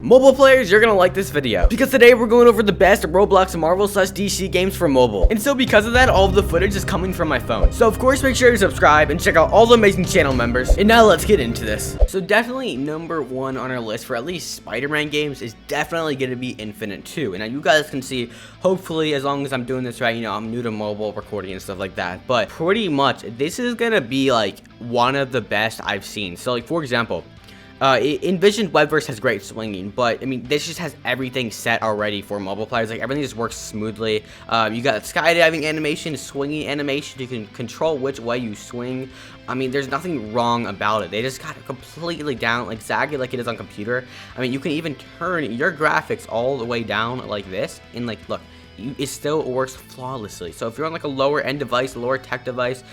Mobile players, you're gonna like this video because today we're going over the best Roblox and Marvel / DC games for mobile. And so because of that, all of the footage is coming from my phone. So of course, make sure to subscribe and check out all the amazing channel members. And now let's get into this. So definitely number one on our list for at least Spider-Man games is definitely gonna be Infinite 2. And now you guys can see, hopefully, as long as I'm doing this right, you know, I'm new to mobile recording and stuff like that. But pretty much, this is gonna be like one of the best I've seen. So like, for example, Envisioned Webverse has great swinging, but I mean, this just has everything set already for mobile players. Like, everything just works smoothly. You got skydiving animation, swinging animation. You can control which way you swing. I mean, there's nothing wrong about it. They just got it completely down, like exactly like it is on computer. I mean, you can even turn your graphics all the way down like this, and like, look, it still works flawlessly. So if you're on like a lower end device, lower tech device,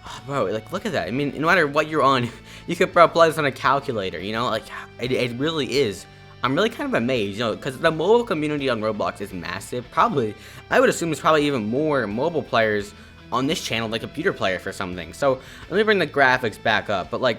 oh, bro, like, look at that. I mean, no matter what you're on, you could apply this on a calculator, you know? Like, it really is. I'm really kind of amazed, you know, because the mobile community on Roblox is massive. Probably, I would assume there's probably even more mobile players on this channel than computer player for something. So, let me bring the graphics back up. But, like,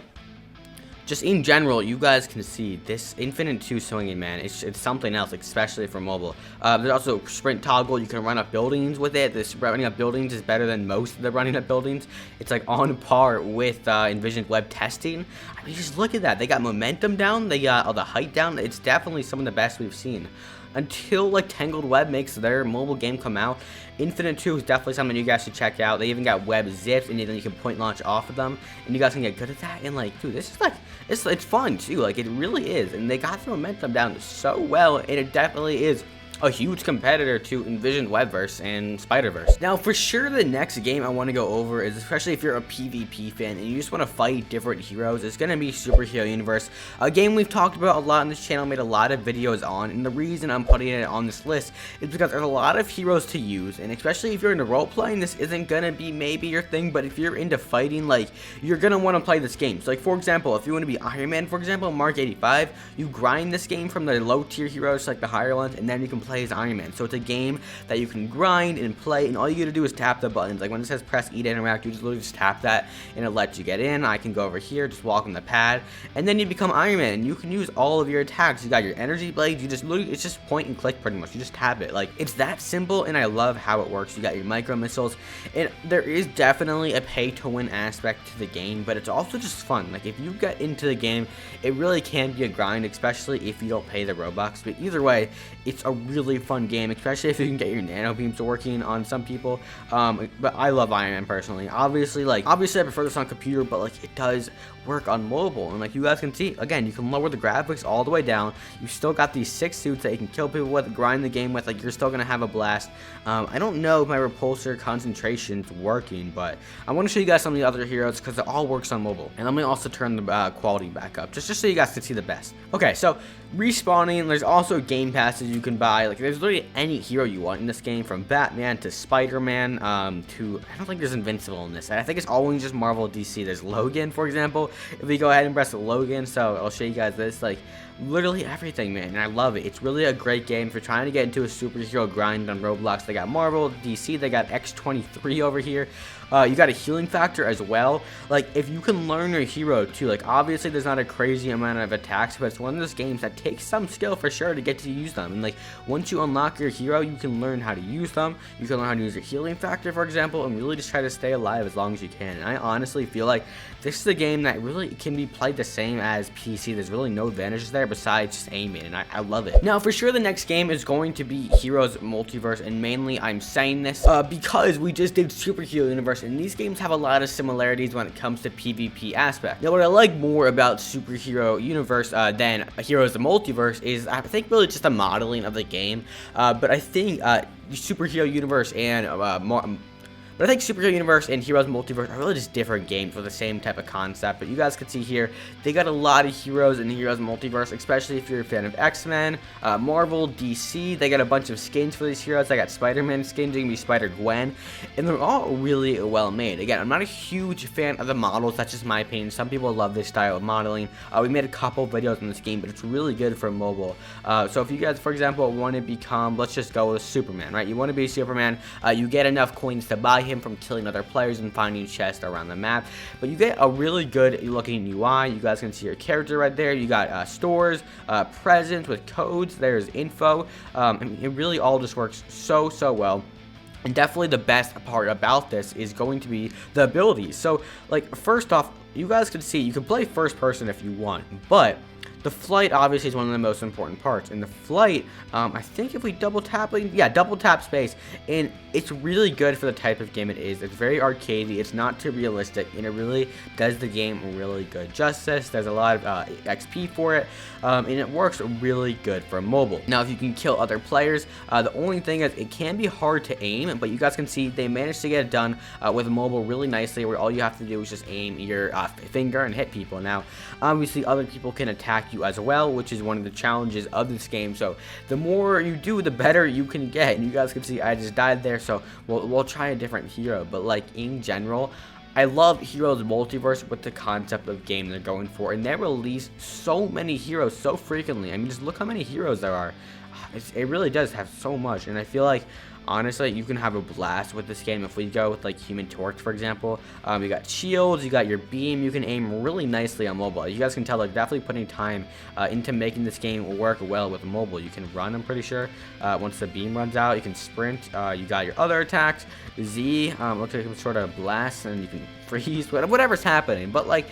just in general, you guys can see this Infinite 2 swinging, man. It's something else, especially for mobile. There's also sprint toggle. You can run up buildings with it. This running up buildings is better than most of the running up buildings. It's like on par with Envisioned Web testing. I mean, just look at that. They got momentum down. They got all the height down. It's definitely some of the best we've seen. Until like Tangled Web makes their mobile game come out, Infinite 2 is definitely something you guys should check out. They even got web zips, and then you can point launch off of them, and you guys can get good at that. And like, dude, this is like, it's fun too. Like, it really is, and they got the momentum down so well, and it definitely is a huge competitor to Envisioned Webverse and Spider-Verse. Now, for sure, the next game I want to go over is, especially if you're a PvP fan and you just want to fight different heroes, it's going to be Superhero Universe, a game we've talked about a lot on this channel, made a lot of videos on, and the reason I'm putting it on this list is because there's a lot of heroes to use, and especially if you're into role-playing, this isn't going to be maybe your thing, but if you're into fighting, like, you're going to want to play this game. So, like, for example, if you want to be Iron Man, for example, Mark 85, you grind this game from the low-tier heroes to, like, the higher ones, and then you can play as Iron Man. So it's a game that you can grind and play, and all you gotta do is tap the buttons. Like when it says press E to interact, you just literally just tap that and it lets you get in. I can go over here, just walk on the pad, and then you become Iron Man, and you can use all of your attacks. You got your energy blades, you just literally, it's just point and click pretty much. You just tap it. Like, it's that simple, and I love how it works. You got your micro missiles, and there is definitely a pay to win aspect to the game, but it's also just fun. Like, if you get into the game, it really can be a grind, especially if you don't pay the Robux. But either way, it's a really fun game, especially if you can get your nano beams working on some people. But I love Iron Man personally. Obviously I prefer this on computer, but like, it does work on mobile, and like you guys can see, again, you can lower the graphics all the way down. You still got these 6 suits that you can kill people with, grind the game with. Like, you're still gonna have a blast. I don't know if my repulsor concentration's working, but I want to show you guys some of the other heroes because it all works on mobile. And let me also turn the quality back up, just so you guys can see the best. Okay, so respawning, there's also game passes you can buy. Like, there's literally any hero you want in this game, from Batman to Spider-Man to, I don't think there's Invincible in this. I think it's always just Marvel DC. There's Logan, for example. If we go ahead and press Logan, so I'll show you guys this, like, literally everything, man, and I love it. It's really a great game if you're trying to get into a superhero grind on Roblox. They got Marvel, DC, they got X23 over here. You got a healing factor as well. Like, if you can learn your hero too, like, obviously there's not a crazy amount of attacks, but it's one of those games that takes some skill for sure to get to use them. And like, once you unlock your hero, you can learn how to use them. You can learn how to use your healing factor, for example, and really just try to stay alive as long as you can. And I honestly feel like this is a game that really can be played the same as PC. There's really no advantages there besides just aiming, and I love it. Now, for sure, the next game is going to be Heroes Multiverse, and mainly I'm saying this because we just did Superhero Universe, and these games have a lot of similarities when it comes to PvP aspect. Now, what I like more about Superhero Universe than Heroes Multiverse is, I think, really just the modeling of the game. But I think Superhero Universe and But I think Superhero Universe and Heroes Multiverse are really just different games with the same type of concept. But you guys can see here, they got a lot of heroes in Heroes Multiverse, especially if you're a fan of X-Men, Marvel, DC. They got a bunch of skins for these heroes. I got Spider-Man skins, you can be Spider-Gwen, and they're all really well made. Again, I'm not a huge fan of the models, that's just my opinion. Some people love this style of modeling. We made a couple videos on this game, but it's really good for mobile. So if you guys, for example, want to become, let's just go with Superman, right? You want to be Superman, you get enough coins to buy him. him from killing other players and finding chests around the map. But you get a really good looking UI. You guys can see your character right there. You got stores, presents with codes. There's info. It really all just works so well. And definitely the best part about this is going to be the abilities. So, like, first off, you guys can see you can play first person if you want, but the flight obviously is one of the most important parts. In the flight, I think if we double tap space, and it's really good for the type of game it is. It's very arcadey, it's not too realistic, and it really does the game really good justice. There's a lot of XP for it, and it works really good for mobile. Now, if you can kill other players, the only thing is it can be hard to aim, but you guys can see they managed to get it done with mobile really nicely, where all you have to do is just aim your finger and hit people. Now, obviously, other people can attack you as well, which is one of the challenges of this game. So the more you do, the better you can get. And you guys can see I just died there, so we'll try a different hero. But like in general, I love Heroes Multiverse with the concept of game they're going for, and they release so many heroes so frequently. I mean, just look how many heroes there are. It really does have so much, and I feel like honestly you can have a blast with this game if we go with like Human Torch, for example. You got shields, you got your beam, you can aim really nicely on mobile. You guys can tell they're definitely putting time into making this game work well with mobile. You can run, I'm pretty sure, once the beam runs out. You can sprint. You got your other attacks. Z looks like some sort of blast, and you can freeze, whatever's happening. But like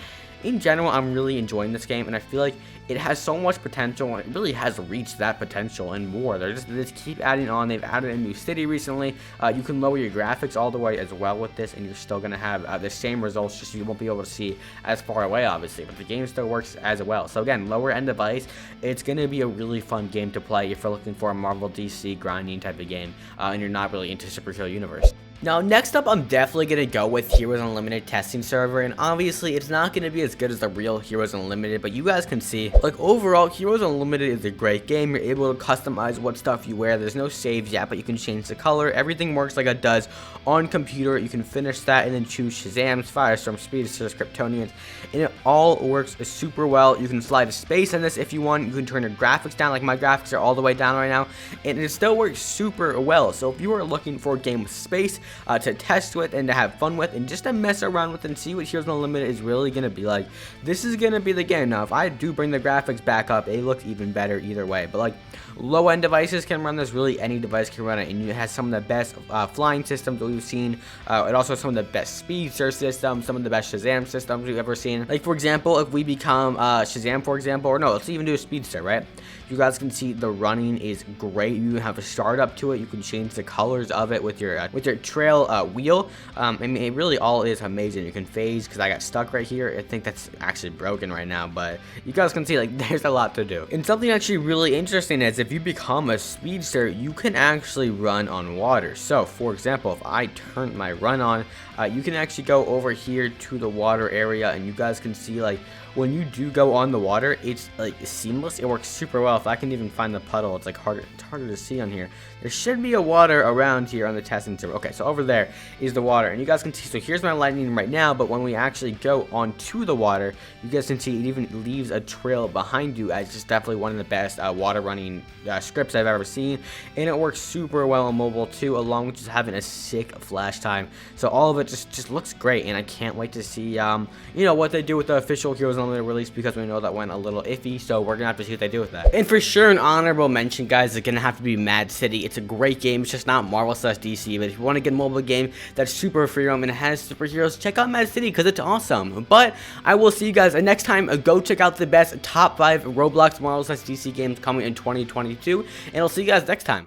in general, I'm really enjoying this game, and I feel like it has so much potential, and it really has reached that potential and more. They just keep adding on. They've added a new city recently. You can lower your graphics all the way as well with this, and you're still going to have the same results, just you won't be able to see as far away, obviously, but the game still works as well. So again, lower end device, it's going to be a really fun game to play if you're looking for a Marvel DC grinding type of game, and you're not really into superhero universe. Now, next up, I'm definitely going to go with Heroes Unlimited testing server, and obviously, it's not going to be as good as the real Heroes Unlimited, but you guys can see, like, overall, Heroes Unlimited is a great game. You're able to customize what stuff you wear. There's no saves yet, but you can change the color. Everything works like it does on computer. You can finish that and then choose Shazams, Firestorm, Speedsters, Kryptonians, and it all works super well. You can slide to space in this if you want. You can turn your graphics down, like my graphics are all the way down right now, and it still works super well. So if you are looking for a game with space, to test with and to have fun with and just to mess around with and see what Heroes Unlimited is really going to be like, this is going to be the game. Now, if I do bring the graphics back up, it looks even better either way. But like, low-end devices can run this. Really, any device can run it, and it has some of the best flying systems that we've seen. It also has some of the best speedster systems, some of the best Shazam systems we've ever seen. Like, for example, if we become Shazam, for example, or no, let's even do a speedster, right? You guys can see the running is great. You have a startup to it. You can change the colors of it with your trail wheel. I mean, it really all is amazing. You can phase, because I got stuck right here. I think that's actually broken right now, but you guys can see, like, there's a lot to do. And something actually really interesting is if you become a speedster, you can actually run on water. So, for example, if I turn my run on, you can actually go over here to the water area, and you guys can see, like, when you do go on the water, it's like seamless. It works super well. If I can even find the puddle, it's like harder to see on here. There should be a water around here on the testing server. Okay, so over there is the water, and you guys can see, so here's my lightning right now, but when we actually go onto the water, you guys can see it even leaves a trail behind you. It's just definitely one of the best water running scripts I've ever seen, and it works super well on mobile too, along with just having a sick flash time. So all of it just looks great, and I can't wait to see you know, what they do with the official Heroes Unlimited release, because we know that went a little iffy, so we're gonna have to see what they do with that. And for sure, an honorable mention, guys, is gonna have to be Mad City. It's a great game. It's just not Marvel/DC, but if you want to get a mobile game that's super freedom and has superheroes, check out Mad City, because it's awesome. But I will see you guys next time. Go check out the best top 5 Roblox Marvel/DC games coming in 2022, and I'll see you guys next time.